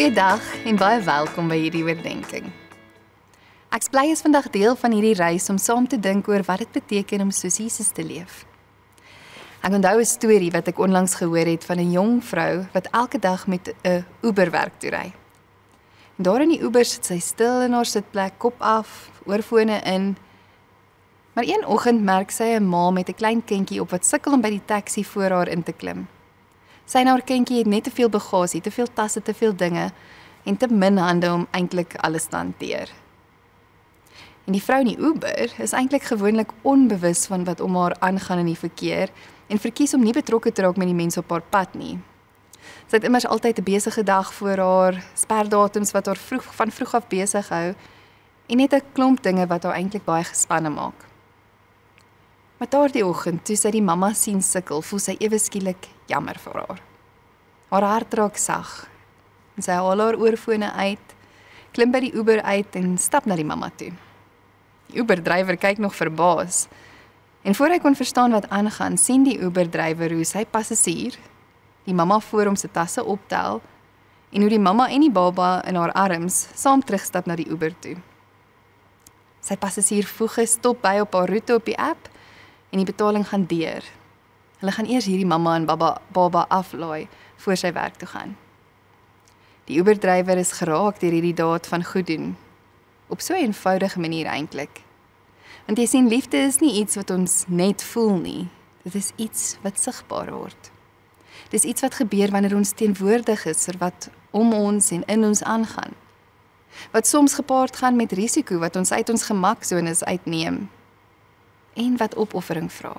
Goeiedag en baie welkom by hierdie oordeenking. Ek's bly is vandag deel van hierdie reis om saam te dink oor wat dit beteken om soos Jesus te leef. Ek onthou 'n storie wat ek onlangs gehoor het van 'n jong vrou wat elke dag met 'n Uber werk toe ry. En daar in die Uber sit sy stil in haar sitplek, kop af, oorfone in. Maar een oggend merk sy 'n ma met 'n klein kindjie op wat sukkel om by die taxi voor haar in te klim. Sy en haar kindjie het net te veel bagasie, te veel tasse, te veel dinge en te min hande om eintlik alles te hanteer. En die vrou in die Uber is eintlik gewoonlik onbewus van wat om haar aangaan in die verkeer en verkies om nie betrokke te raak met die mense op haar pad nie. Sy het immers altyd 'n besige dag voor haar, sperdatums wat haar van vroeg af besig hou en net 'n klomp dinge wat haar eintlik baie gespanne maak. Maar daardie oggend, toe sy die mamma sien sukkel, voel sy ewe skielik jammer vir haar. Haar hart raak sag en sy haal haar oorfone uit, klim by die Uber uit en stap na die mamma toe. Die Uber-drywer kyk nog verbaas en voor hy kon verstaan wat aangaan, sien die Uber-drywer hoe sy passasier die mamma voor hom se tasse optel en hoe die mamma en die baba in haar arms saam terugstap na die Uber toe. Sy passasier voeg 'n stop by op haar roete op die app en die betaling gaan deur. Hulle gaan eers hierdie mamma en baba aflaai voor sy werk toe gaan. Die Uber-drywer is geraak deur hierdie daad van goed doen, op so 'n eenvoudige manier eintlik. Want jy sien, liefde is nie iets wat ons net voel nie, dit is iets wat sigbaar word. Dit is iets wat gebeur wanneer ons teenwoordig is vir wat om ons en in ons aangaan. Wat soms gepaard gaan met risiko wat ons uit ons gemaksones uitneem en wat opoffering vra.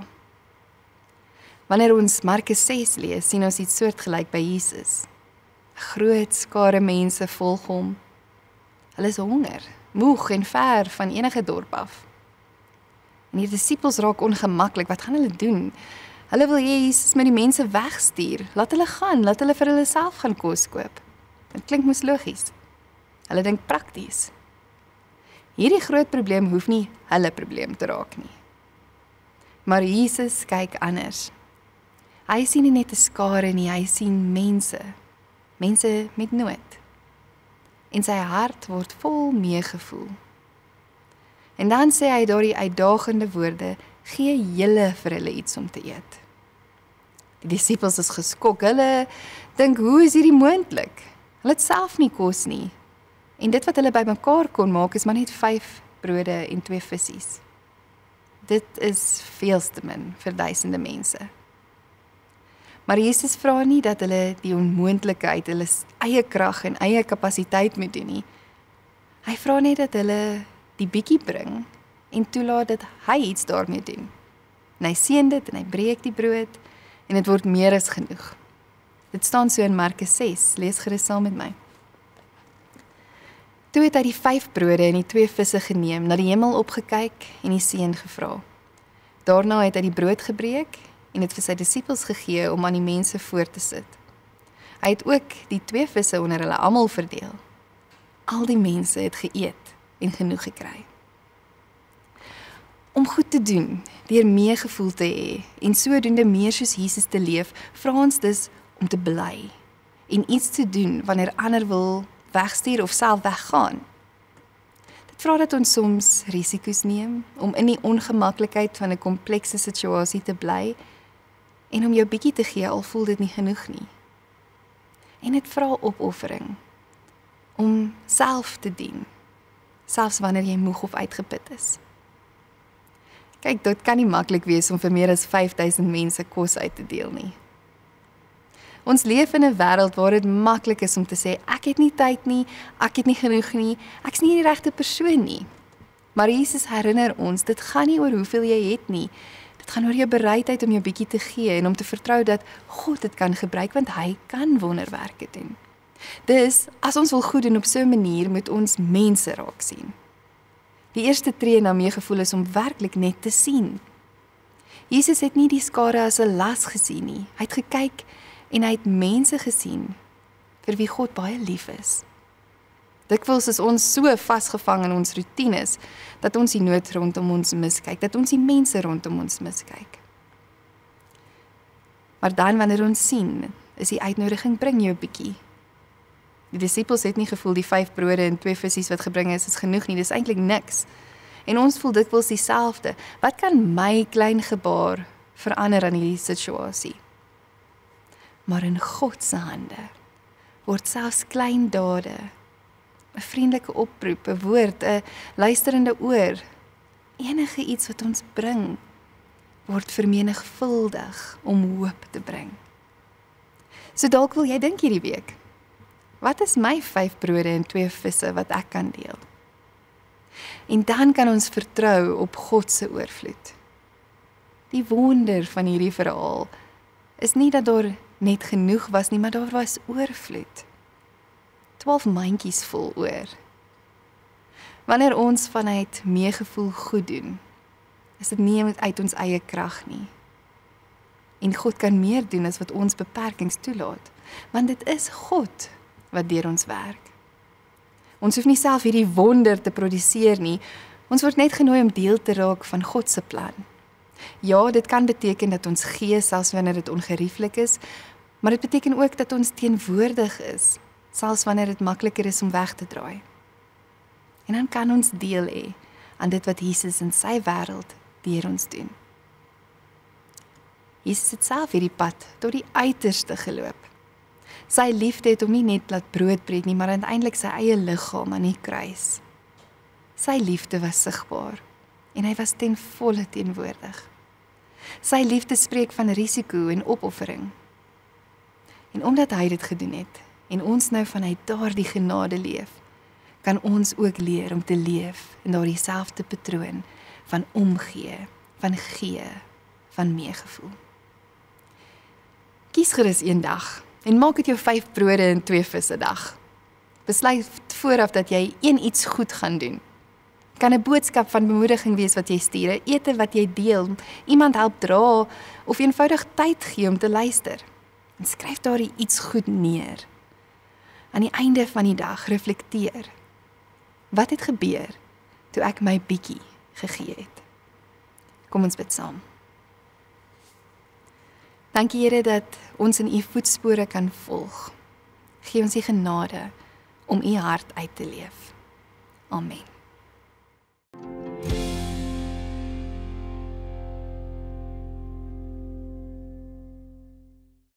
Wanneer ons Markus 6 lees, sien ons iets soortgelyk by Jesus. 'n Groot skare mense volg hom. Hulle is honger, moeg en ver van enige dorp af. En die disippels raak ongemaklik, wat gaan hulle doen? Hulle wil Jesus met die mense wegstuur, laat hulle gaan, laat hulle vir hulle self gaan kos koop. Dit klink mos logies. Hulle dink prakties. Hierdie groot probleem hoef nie hulle probleem te raak nie. Maar Jesus kyk anders. Hy sien nie net 'n skare nie, hy sien mense met nood. En sy hart word vol meegevoel. En dan sê hy daardie uitdagende woorde, gee julle vir hulle iets om te eet. Die disippels is geskok, hulle dink, hoe is hierdie moontlik? Hulle het self nie kos nie. En dit wat hulle bymekaar kon maak, is maar net 5 brode en 2 vissies. Dit is veel te min vir duisende mense. Maar Jesus vra nie dat hulle die onmoontlike uit hulle eie krag en eie kapasiteit moet doen nie. Hy vra net dat hulle die bietjie bring en toelaat dat hy iets daarmee doen. En hy seën dit en hy breek die brood en dit word meer as genoeg. Dit staan so in Markus 6, lees gerus saam met my. Toe het hy die 5 brode en die 2 visse geneem, na die hemel opgekyk en die seën gevra. Daarna het hy die brood gebreek en het vir sy disippels gegee om aan die mense voor te sit. Hy het ook die 2 visse onder hulle almal verdeel. Al die mense het geëet en genoeg gekry. Om goed te doen, deur meegevoel te hê en sodoende meer soos Jesus te leef, vra ons dus om te bly en iets te doen wanneer ander wil wegstuur of self weggaan. Dit vra dat ons soms risiko's neem om in die ongemaklikheid van 'n komplekse situasie te bly en om jou bietjie te gee al voel dit nie genoeg nie. En dit vra opoffering om self te dien, selfs wanneer jy moeg of uitgeput is. Kyk, dit kan nie maklik wees om vir meer as 5000 mense kos uit te deel nie. Ons leef in 'n wêreld waar dit maklik is om te sê, ek het nie tyd nie, ek het nie genoeg nie, ek's nie die regte persoon nie. Maar Jesus herinner ons, dit gaan nie oor hoeveel jy het nie, dit gaan oor jou bereidheid om jou bietjie te gee en om te vertrou dat God dit kan gebruik, want hy kan wonderwerke doen. Dus, as ons wil goed doen op so 'n manier, moet ons mense raak sien. Die eerste tree na meegevoel is om werklik net te sien. Jesus het nie die skare as 'n las gesien nie, hy het gekyk en hy het mense gesien vir wie God baie lief is. Dikwels is ons so vasgevang in ons roetines, dat ons die nood rondom ons miskyk, dat ons die mense rondom ons miskyk. Maar dan wanneer ons sien, is die uitnodiging, bring jou bietjie. Die disippels het nie gevoel die 5 brode en 2 visse wat gebring is genoeg nie, dis eintlik niks. En ons voel dikwels dieselfde. Wat kan my klein gebaar verander aan hierdie situasie? Maar in God se hande word selfs klein dade, 'n vriendelike oproep, 'n woord, 'n luisterende oor, enige iets wat ons bring, word vermenigvuldig om hoop te bring. So dalk wil jy dink hierdie week, wat is my 5 brode en 2 visse wat ek kan deel? En dan kan ons vertrou op God se oorvloed. Die wonder van hierdie verhaal is nie dat daar net genoeg was nie, maar daar was oorvloed. 12 mandjies vol oor. Wanneer ons vanuit meegevoel goed doen, is dit nie uit ons eie krag nie. En God kan meer doen as wat ons beperkings toelaat, want dit is God wat deur ons werk. Ons hoef nie self hierdie wonder te produseer nie, ons word net genooi om deel te raak van God se plan. Ja, dit kan beteken dat ons gee, selfs wanneer dit ongerieflik is, maar dit beteken ook dat ons teenwoordig is, selfs wanneer dit makliker is om weg te draai. En dan kan ons deel hê aan dit wat Jesus in sy wêreld deur ons doen. Jesus het self hierdie pad tot die uiterste geloop. Sy liefde het hom nie net laat broodbreek nie, maar uiteindelik sy eie liggaam aan die kruis. Sy liefde was sigbaar en hy was ten volle teenwoordig. Sy liefde spreek van risiko en opoffering. En omdat hy dit gedoen het en ons nou vanuit daardie genade leef, kan ons ook leer om te leef in daardie selfde patroon van omgee, van gee, van meegevoel. Kies gerus een dag en maak dit jou 5 brode en 2 visse dag. Besluit vooraf dat jy iets goed gaan doen. Kan 'n boodskap van bemoediging wees wat jy stuur, 'n ete wat jy deel, iemand help dra of eenvoudig tyd gee om te luister. En skryf daardie iets goed neer. Aan die einde van die dag reflekteer. Wat het gebeur toe ek my bietjie gegee het? Kom ons bid saam. Dankie Here dat ons in U voetspore kan volg. Gee ons die genade om U hart uit te leef. Amen.